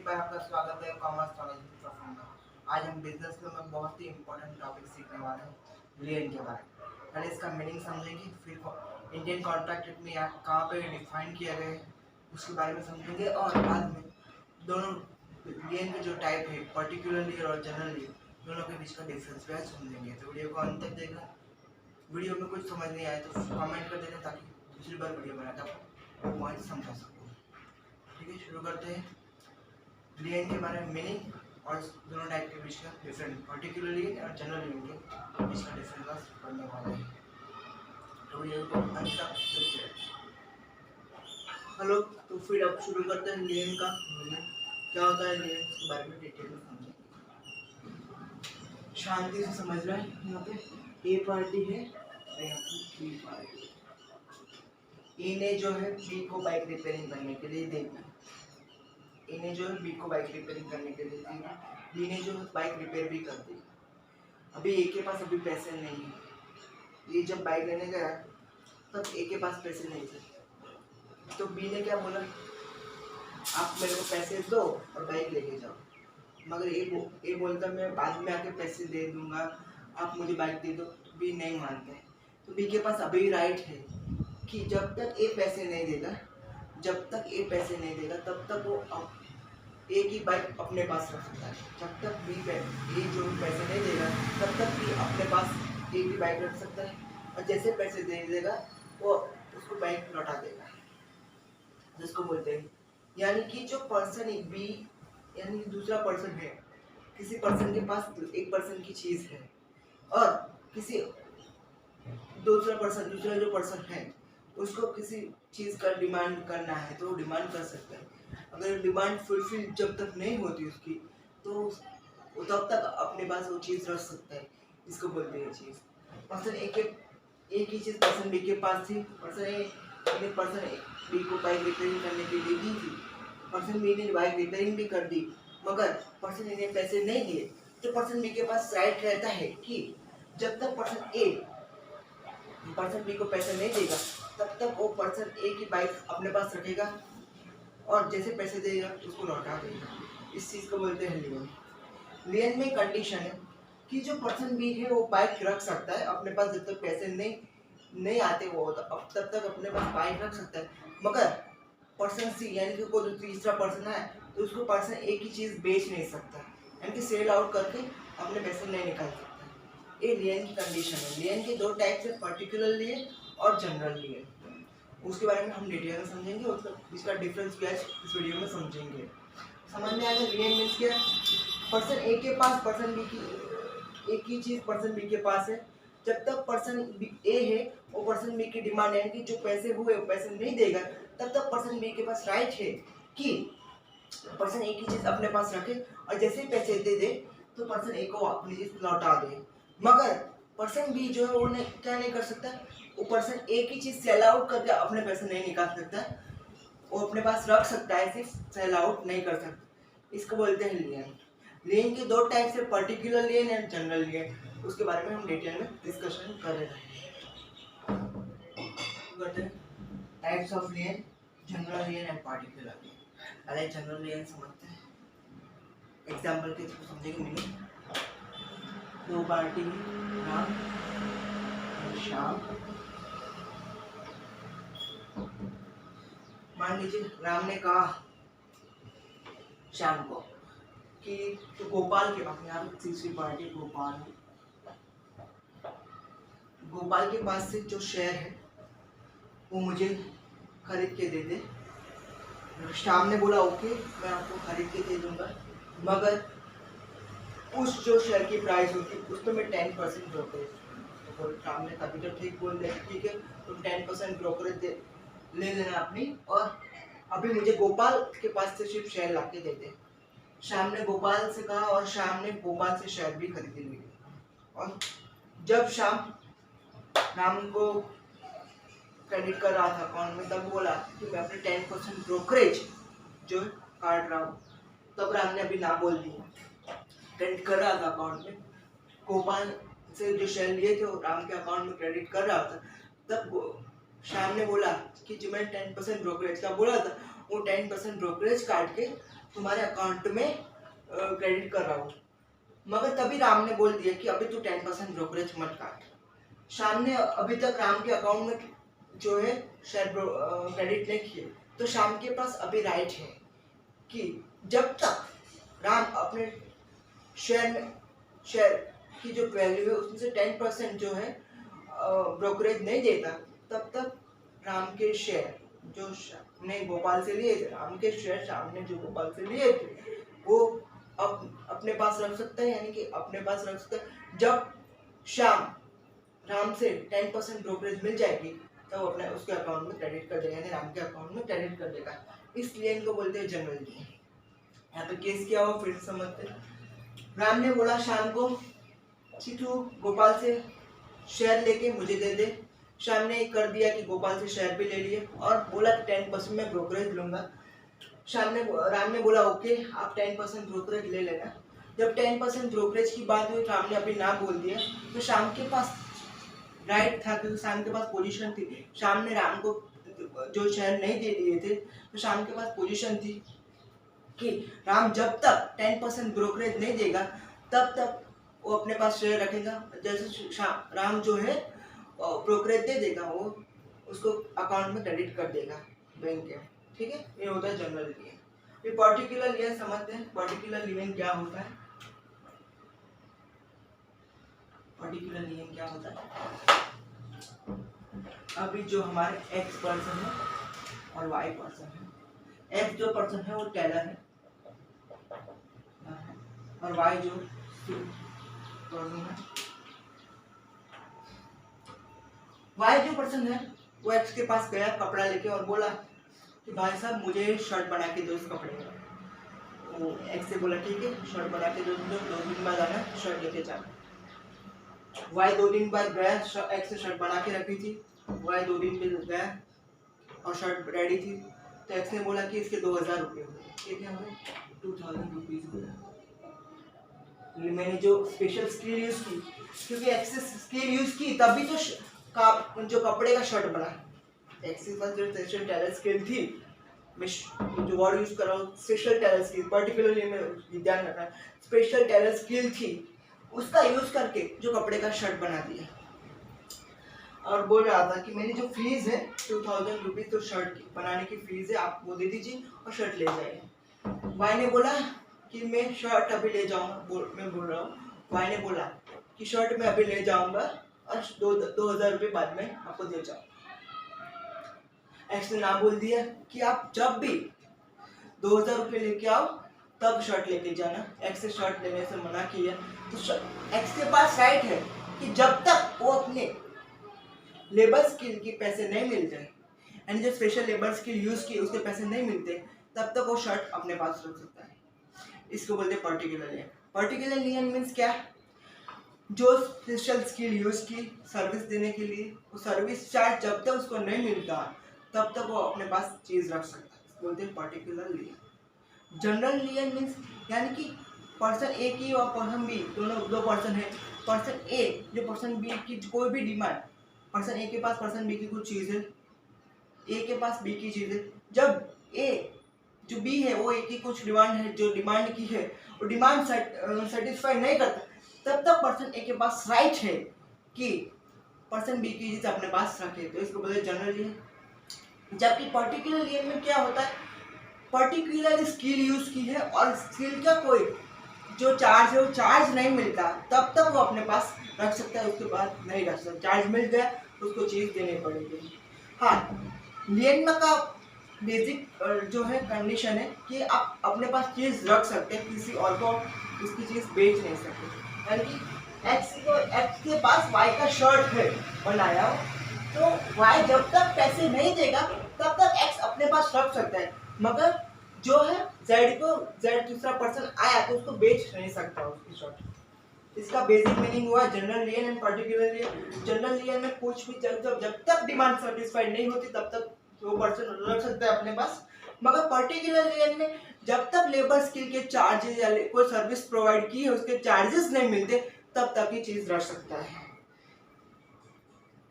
बार आपका स्वागत है कॉमर्स नॉलेज प्रोफाइल में। आज हम बिजनेस में बहुत ही इंपॉर्टेंट टॉपिक सीखने वाले हैं, लियन के बारे में। पहले इसका मीनिंग समझेंगे, फिर इंडियन कॉन्ट्रैक्ट में आप कहाँ पे डिफाइन किया गया है उसके बारे में समझेंगे, और बाद में दोनों लियन के जो टाइप है पर्टिकुलरली और जनरली दोनों के बीच का डिफरेंस भी आज समझेंगे। तो वीडियो को अंत तक देखना। वीडियो में कुछ समझ नहीं आया तो कमेंट कर देना ताकि दूसरी बार वीडियो बनाकर आपको पॉइंट समझा सकूँ। ठीक है, शुरू करते हैं। लियन के बारे में मीनिंग और दोनों टाइप के बीच का डिफरेंट, पर्टिकुलरली और जनरल लियन के बीच का डिफरेंस पढ़ने वाले हैं। तो वीडियो को अंत तक देखिए। हेलो, तो फिर अब शुरू करते हैं लियन का मीनिंग क्या होता है, लियन के बारे में डिटेल में समझेंगे। शांति से समझ रहे हैं। यहाँ पे ए पार्टी है और यहाँ पे बी पार्टी। ए ने जो है बी को बाइक रिपेयरिंग करने के लिए देना, ए ने जो है बी को बाइक रिपेयरिंग करने के लिए देना, बी ने जो है बाइक रिपेयर भी कर दी। अभी ए के पास अभी पैसे नहीं है। ये जब बाइक लेने गया तब ए के पास पैसे नहीं थे, तो बी ने क्या बोला, आप मेरे को पैसे दो और बाइक लेके जाओ। मगर ए बोलता मैं बाद में आके पैसे दे दूंगा, आप मुझे बाइक दे दो। तो बी नहीं मानते। तो बी के पास अभी राइट है कि जब तक ए पैसे नहीं देगा, तब तक वो ए की बाइक अपने पास रख सकता है। जब तक बी ए जो पैसे नहीं देगा तब तक बी अपने पास ए की बाइक रख सकता है, और जैसे पैसे दे देगा वो उसको बाइक लौटा देगा, जिसको बोलते हैं। यानी कि जो पर्सन बी यानी दूसरा पर्सन है, किसी पर्सन के पास एक पर्सन की चीज़ है और किसी दूसरा जो पर्सन है उसको किसी चीज़ का डिमांड करना है तो वो डिमांड कर सकता है। अगर डिमांड फुलफिल जब तक नहीं होती उसकी, तो वो तब तक अपने पास वो चीज़ रख सकता है। इसको बोलते हैं चीज़। पर्सन एक ही चीज़ पर्सन बी के पास थी, पर्सन बी को बाइक रिपेयरिंग करने के लिए दी थी। पर्सन बी ने बाइक रिपेयरिंग भी कर दी, मगर पर्सन ए ने पैसे नहीं दिए। तो पर्सन बी के पास राइट रहता है कि जब तक पर्सन बी को पैसे नहीं देगा तब तक वो पर्सन ए की बाइक अपने पास रखेगा, और जैसे पैसे देगा उसको लौटा देगा। इस चीज़ को बोलते हैं लियन। लियन में कंडीशन है कि जो पर्सन बी है वो बाइक रख सकता है अपने पास, जब तक पैसे नहीं आते वो अब तब तक अपने पास बाइक रख सकता है। मगर पर्सन सी यानी कि कोई तीसरा पर्सन है तो उसको पर्सन ए की चीज़ बेच नहीं सकता, यानी कि सेल आउट करके अपने पैसे नहीं निकाल सकता। ये लियन की कंडीशन है। लियन के दो टाइप्स है, पर्टिकुलर लियन और जनरल लियन। उसके बारे में हम डिटेल में समझेंगे, उसका डिफरेंस भी आज इस वीडियो में समझेंगे। समझ में आएगा लियन मीन्स क्या है। पर्सन ए के पास पर्सन बी की एक ही चीज़ पर्सन बी के पास है। जब तक पर्सन ए है वो पर्सन बी की डिमांड है कि जो पैसे हुए वो पैसे नहीं देगा, तब तक पर्सन बी के पास राइट है कि पर्सन ए की चीज़ अपने पास रखे, और जैसे ही पैसे दे दे तो पर्सन ए को अपनी चीज़ लौटा दे। मगर पर्सन बी जो है वो क्या नहीं कर सकता, वो पर्सन ए की चीज़ सेल आउट करके अपने पैसे नहीं निकाल सकता, वो अपने पास रख सकता है, सिर्फ सेल आउट नहीं कर सकता। इसको बोलते हैं लियन। लियन के दो टाइप से, पर्टिकुलर लियन एंड जनरल लियन। उसके बारे में हम डिटेल में डिस्कशन कर रहे हैं। Types of lien, general lien and particular lien. पहले जनरल लियन समझते हैं, एग्जाम्पल के थ्रू समझेंगे मीनिंग। दो पार्टी राम और श्याम। मान लीजिए राम ने कहा श्याम को कि तो गोपाल के पास, यहाँ पे तीसरी पार्टी गोपाल के पास से जो शेयर है वो मुझे खरीद के दे दे। श्याम ने बोला ओके, मैं आपको खरीद के दे दूंगा, मगर उस जो शेयर की प्राइस होती उस पर मैं 10% ब्रोकरेज। तो श्याम ने तभी तो ठीक बोल दिया, ठीक है तुम 10% ब्रोकरेज ले लेना अपनी, और अभी मुझे गोपाल के पास से सिर्फ शेयर ला के दे दे। श्याम ने गोपाल से कहा और श्याम ने गोपाल से शेयर भी खरीद लिए। और जब श्याम राम को क्रेडिट कर रहा था अकाउंट में, तब बोला कि मैं अपने 10% ब्रोकरेज जो काट रहा हूँ, तब राम ने अभी ना बोल दिया। क्रेडिट कर रहा था अकाउंट में, गोपाल से जो शेयर लिए थे वो राम के अकाउंट में क्रेडिट कर रहा था, तब शाम ने बोला कि जो मैंने 10% ब्रोकरेज का बोला था वो 10% ब्रोकरेज काट के तुम्हारे अकाउंट में क्रेडिट कर रहा हूँ। मगर तभी राम ने बोल दिया कि अभी तू 10% ब्रोकरेज मत काट। शाम ने अभी तक राम के अकाउंट में जो है शेयर क्रेडिट नहीं किए, तो शाम के पास अभी राइट है कि जब तक राम अपने शेयर की जो वैल्यू है उसमें से 10% जो है ब्रोकरेज नहीं देता, तब तक राम के शेयर जो ने गोपाल से लिए थे, राम के शेयर शाम ने जो गोपाल से लिए थे वो अपने पास रख सकता है, यानी कि अपने पास रख सकता है। जब शाम राम से 10% ब्रोकरेज मिल जाएगी तब तो अपने उसके अकाउंट में क्रेडिट कर देगा, यानी राम के अकाउंट में क्रेडिट कर देगा। इसलिए इनको बोलते हैं जनरल गेन। यहाँ पे केस क्या हो फिर समझते हैं। राम ने बोला शाम को कि तू गोपाल से शेयर लेके मुझे दे दे। शाम ने कर दिया कि गोपाल से शेयर भी ले लिए और बोला कि 10% मैं ब्रोकरेज लूंगा। राम ने बोला ओके आप 10% ब्रोकरेज ले लेना। जब 10% ब्रोकरेज की बात हुई राम ने अभी ना बोल दिया, तो शाम के पास राइट था क्योंकि शाम के पास पोजीशन थी। शाम ने राम को जो शेयर नहीं दे दिए थे तो शाम के पास पोजीशन थी कि राम जब तक 10% ब्रोकरेज नहीं देगा तब तक वो अपने पास शेयर रखेगा। जैसे राम जो है ब्रोकरेज दे देगा वो उसको अकाउंट में क्रेडिट कर देगा बैंक के। ठीक है, ये होता है जनरल लियन। फिर पर्टिकुलर लियन समझते हैं। पर्टिकुलर लियन क्या होता है? पर्टिकुलर लियन क्या होता है? अभी जो हमारे एक्स पर्सन है और वाई पर्सन है, एक्स जो पर्सन है वो टेलर है और वाई जो पर्सन है, वाई जो पर्सन है वो एक्स के पास गया कपड़ा लेके और बोला कि भाई साहब मुझे शर्ट बना के दो इस कपड़े का। वो एक्स से बोला ठीक है शर्ट बना के दो, 2 दिन बाद आना शर्ट लेके जाना। वाई 2 दिन बाद गया, एक्स ने शर्ट बना के रखी थी। वाई 2 दिन बाद गया और शर्ट रेडी थी, तो एक्स ने बोला कि इसके 2000 रुपये हुए। ये क्या हुए? 2000 रुपीज हुए। मैंने जो स्पेशल स्किल यूज की, क्योंकि एक्स ने स्किल यूज की तभी तो जो कपड़े का शर्ट बना। एक्स के पास जो स्पेशल टैलेंट स्किल थी, मैं जो वर्ड यूज कर रहा हूँ स्पेशल टैलेंट स्किल, पर्टिकुलरली मैं ध्यान रखना, स्पेशल टैलेंट स्किल थी, उसका यूज करके जो कपड़े का शर्ट बना दिया। और बोल रहा था कि मेरी जो फीस है 2000 रुपीज, तो शर्ट बनाने की फीस है आप वो दे दीजिए और शर्ट ले जाइए। वाई ने बोला कि मैं शर्ट अभी ले जाऊंगा, मैं बोल रहा हूँ वाई ने बोला कि शर्ट मैं अभी ले जाऊंगा और 2000 रुपये बाद में आपको दे जाऊँ। एक्स ने ना बोल दिया कि आप जब भी 2000 रुपये लेके आओ तब शर्ट लेके जाना। एक्स से शर्ट लेने से मना किया, तो एक्स के पास राइट है कि जब तक वो अपने लेबर स्किल के पैसे नहीं मिलते, यानी जो स्पेशल लेबर स्किल यूज की उसके पैसे नहीं मिलते, तब तक वो शर्ट अपने पास रख सकता है। इसको बोलते हैं पर्टिकुलर लियन। पर्टिकुलर लियन मीन्स क्या? जो स्पेशल स्किल यूज की सर्विस देने के लिए, वो सर्विस चार्ज जब तक उसको नहीं मिलता तब तक वो अपने पास चीज रख सकता है, इसको बोलते हैं पर्टिकुलर लियन। जनरल लियन मीन्स यानी कि पर्सन ए की और पर्सन बी दोनों 2 पर्सन है। पर्सन ए जो पर्सन बी की कोई भी डिमांड, पर्सन ए के पास पर्सन बी की कुछ चीज़ है, ए के पास बी की चीज़ है, जब ए जो बी है वो ए की कुछ डिमांड है, जो डिमांड की है वो डिमांड सेटिस्फाई नहीं करता, तब तक पर्सन ए के पास राइट है कि पर्सन बी की चीज़ अपने पास रखे, तो इसको बोलते हैं जनरल लियन। जबकि पर्टिकुलर लियन में क्या होता है? पर्टिकुलर स्किल यूज की है और स्किल का कोई जो चार्ज है वो चार्ज नहीं मिलता, तब तक वो अपने पास रख सकता है, उसके बाद नहीं रख सकता। चार्ज मिल गया उसको चीज़ देनी पड़ेगी। हाँ, लियन में का बेसिक जो है कंडीशन है कि आप अपने पास चीज़ रख सकते हैं, किसी और को उसकी चीज़ बेच नहीं सकते। यानी कि एक्स के पास वाई का शर्ट है बनाया, तो वाई जब तक पैसे नहीं देगा तब तक एक्स अपने पास रख सकता है, मगर जो है जेड दूसरा पर्सन आया तो उसको बेच नहीं सकता उसकी शर्ट। इसका बेसिक मीनिंग हुआ general lien and particular लियन। General लियन में कुछ भी जब तक डिमांड सेटिस्फाइड नहीं होती तब तक वो पर्सन रख सकता है अपने पास, मगर पर्टिकुलर लियन में जब तक लेबर स्किल के चार्जेस या कोई सर्विस प्रोवाइड की है उसके चार्जेस नहीं मिलते तब तक ये चीज रख सकता है।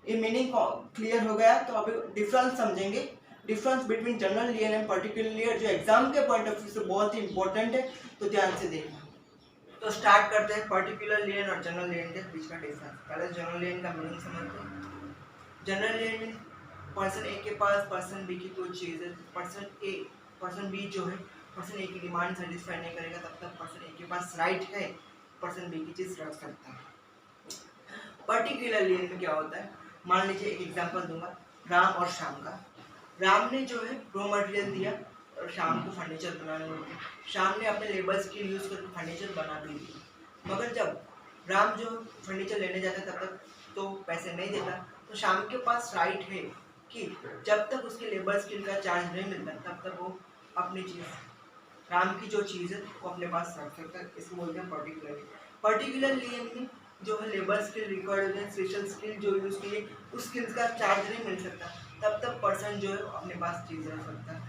ये मीनिंग क्लियर हो गया। तो अभी डिफरेंस समझेंगे, difference between general lien and particular lien, जो एग्जाम के पॉइंट ऑफ व्यू से बहुत ही इंपॉर्टेंट है, तो ध्यान से देखना। तो स्टार्ट करते हैं पर्टिकुलर लियन और जनरल लियन के बीच का डिफरेंस। पहले जनरल लियन का मीनिंग समझते हैं। जनरल लियन मीन पर्सन ए के पास पर्सन बी की कोई चीज़ है, पर्सन बी जो है पर्सन ए की डिमांड सेटिस्फाई नहीं करेगा, तब तक पर्सन ए के पास राइट है पर्सन बी की चीज़ रख सकता है। पर्टिकुलर लियन में क्या होता है, मान लीजिए एक एग्जांपल दूंगा, राम और श्याम का। राम ने जो है रॉ मटेरियल दिया और शाम को फर्नीचर बनाने लगे। शाम ने अपने लेबर स्किल यूज़ करके फर्नीचर बना भी दिया, मगर जब राम जो फर्नीचर लेने जाता तब तक तो पैसे नहीं देता, तो शाम के पास राइट है कि जब तक उसके लेबर स्किल का चार्ज नहीं मिलता तब तक वो अपनी चीज़, राम की जो चीज़ है वो अपने पास रख सकता है। इसको बोलते हैं पर्टिकुलर लियन में जो है लेबर स्किल रिक्वायर्ड होते हैं, स्पेशल स्किल जो यूज़ के लिए उस स्किल्स का चार्ज नहीं मिल सकता, तब तक पर्सन जो है अपने पास चीज़ रख सकता है।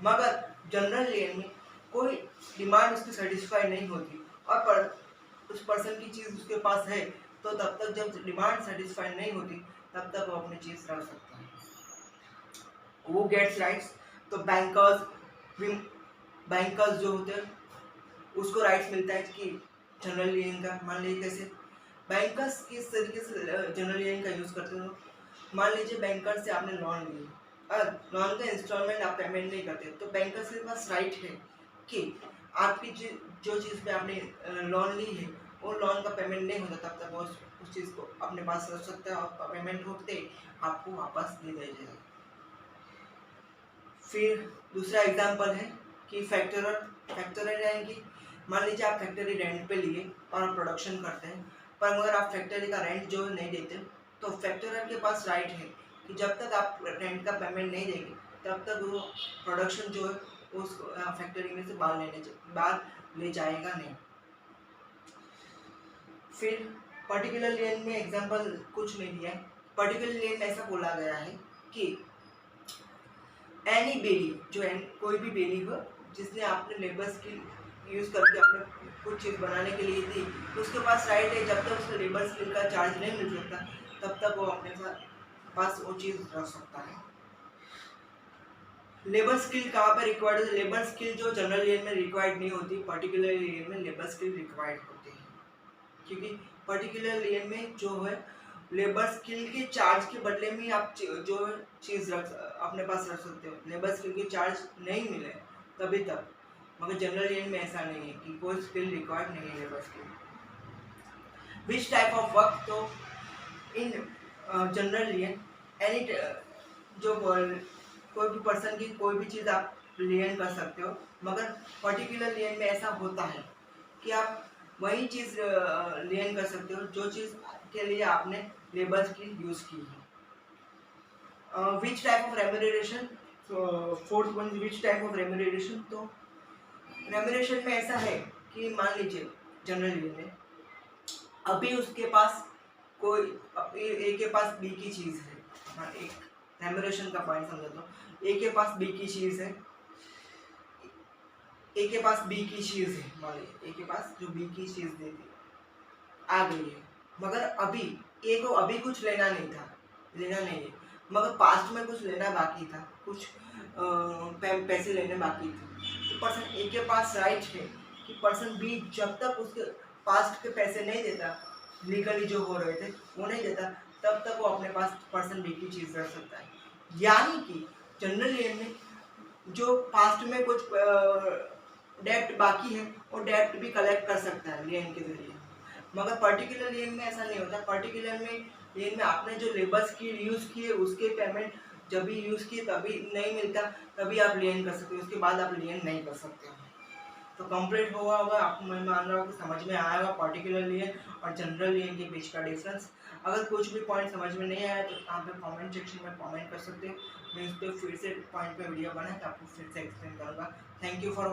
मगर जनरल लियन में कोई डिमांड उसकी सेटिस्फाई नहीं होती और उस पर्सन की चीज़ उसके पास है, तो तब तक जब डिमांड सेटिस्फाई नहीं होती तब तक वो अपनी चीज़ रख सकता है। वो गेट्स राइट्स। तो बैंकर्स जो होते हैं उसको राइट्स मिलता है कि जनरल लियन का। मान लीजिए कैसे बैंकर्स किस तरीके से जनरल लियन का यूज़ करते हो। मान लीजिए बैंकर से आपने लोन लिया और लोन का इंस्टॉलमेंट आप पेमेंट नहीं करते, तो बैंकर के पास राइट है कि आपकी जो चीज़ पे आपने लोन ली है वो लोन का पेमेंट नहीं होता तब तक वो उस चीज़ को अपने पास रख सकता है और पेमेंट होते आपको वापस दे दिया जाएगा। फिर दूसरा एग्जांपल है कि फैक्टरर यानी कि मान लीजिए आप फैक्ट्री रेंट पे लिए और आप प्रोडक्शन करते हैं, पर मगर आप फैक्ट्री का रेंट जो नहीं देते, तो फैक्टरर के पास राइट है कि जब तक आप रेंट का पेमेंट नहीं देंगे तब तक वो प्रोडक्शन जो है उस फैक्ट्री में से बाहर ले जाएगा नहीं। फिर पर्टिकुलर लियन में एग्जांपल कुछ नहीं दिया है। पर्टिकुलर लियन में ऐसा बोला गया है कि एनी बेली, जो कोई भी बेली हो जिसने आपने लेबर स्किल यूज़ करके अपने कुछ चीज़ बनाने के लिए दी, तो उसके पास राइट है जब तक उसको लेबर स्किल का चार्ज नहीं मिल सकता तब तक वो अपने पास वो चीज़ रख सकता है। लेबर स्किल कहाँ पर रिक्वायर्ड है? लेबर स्किल जो जनरल लियन में रिक्वायर्ड नहीं होती, पर्टिकुलर लियन में लेबर स्किल रिक्वायर्ड होती है, क्योंकि पर्टिकुलर लियन में जो है लेबर स्किल के चार्ज के बदले में आप जो चीज़ अपने पास रख सकते हो, लेबर स्किल के चार्ज नहीं मिले तभी तक। मगर जनरल लियन में ऐसा नहीं है कि कोई स्किल रिक्वायर्ड नहीं है labour skill. Which type of work, तो इन जनरल लियन एनी जो कोई भी पर्सन की कोई भी चीज़ आप लियन कर सकते हो, मगर पर्टिकुलर लियन में ऐसा होता है कि आप वही चीज़ लियन कर सकते हो जो चीज़ के लिए आपने लेबर स्किल यूज़ की है। Which type of remuneration, fourth one which type of remuneration. तो रेम्यूनरेशन में ऐसा है कि मान लीजिए जनरल लियन में अभी उसके पास कोई ए के पास बी की चीज़ है। हाँ, एक रेम्यूनरेशन का पॉइंट समझाता हूँ। ए के पास बी की चीज़ है, ए के पास बी की चीज़ है, मान लीजिए ए के पास जो बी की चीज़ देती आ गई है, मगर अभी ए को अभी कुछ लेना नहीं है, मगर पास्ट में कुछ लेना बाकी था, कुछ पैसे लेने बाकी थे, तो पर्सन ए के पास राइट है कि पर्सन बी जब तक उसके पास्ट के पैसे नहीं देता, लीगली जो हो रहे थे वो नहीं देता, तब तक वो अपने पास पर्सन बी की चीज़ रख सकता है। यानी कि जनरल लियन में जो पास्ट में कुछ डेब्ट बाकी है वो डेब्ट भी कलेक्ट कर सकता है लियन के जरिए, मगर पर्टिकुलर लियन में ऐसा नहीं होता। पर्टिकुलर में लियन में आपने जो लेबर स्किल यूज़ किए उसके पेमेंट जब भी यूज़ किए तभी नहीं मिलता, तभी आप लियन कर सकते हो, उसके बाद आप लियन नहीं कर सकते हो। तो कंप्लीट हुआ होगा, आपको मैं मान रहा हूँ कि समझ में आया होगा पर्टिकुलर लियन और जनरल लियन के बीच का डिफरेंस। अगर कुछ भी पॉइंट समझ में नहीं आया तो आप कमेंट सेक्शन में कमेंट कर सकते हो, मैं इस पर फिर से पॉइंट पे वीडियो बना के आपको फिर से एक्सप्लेन करूँगा। Thank you for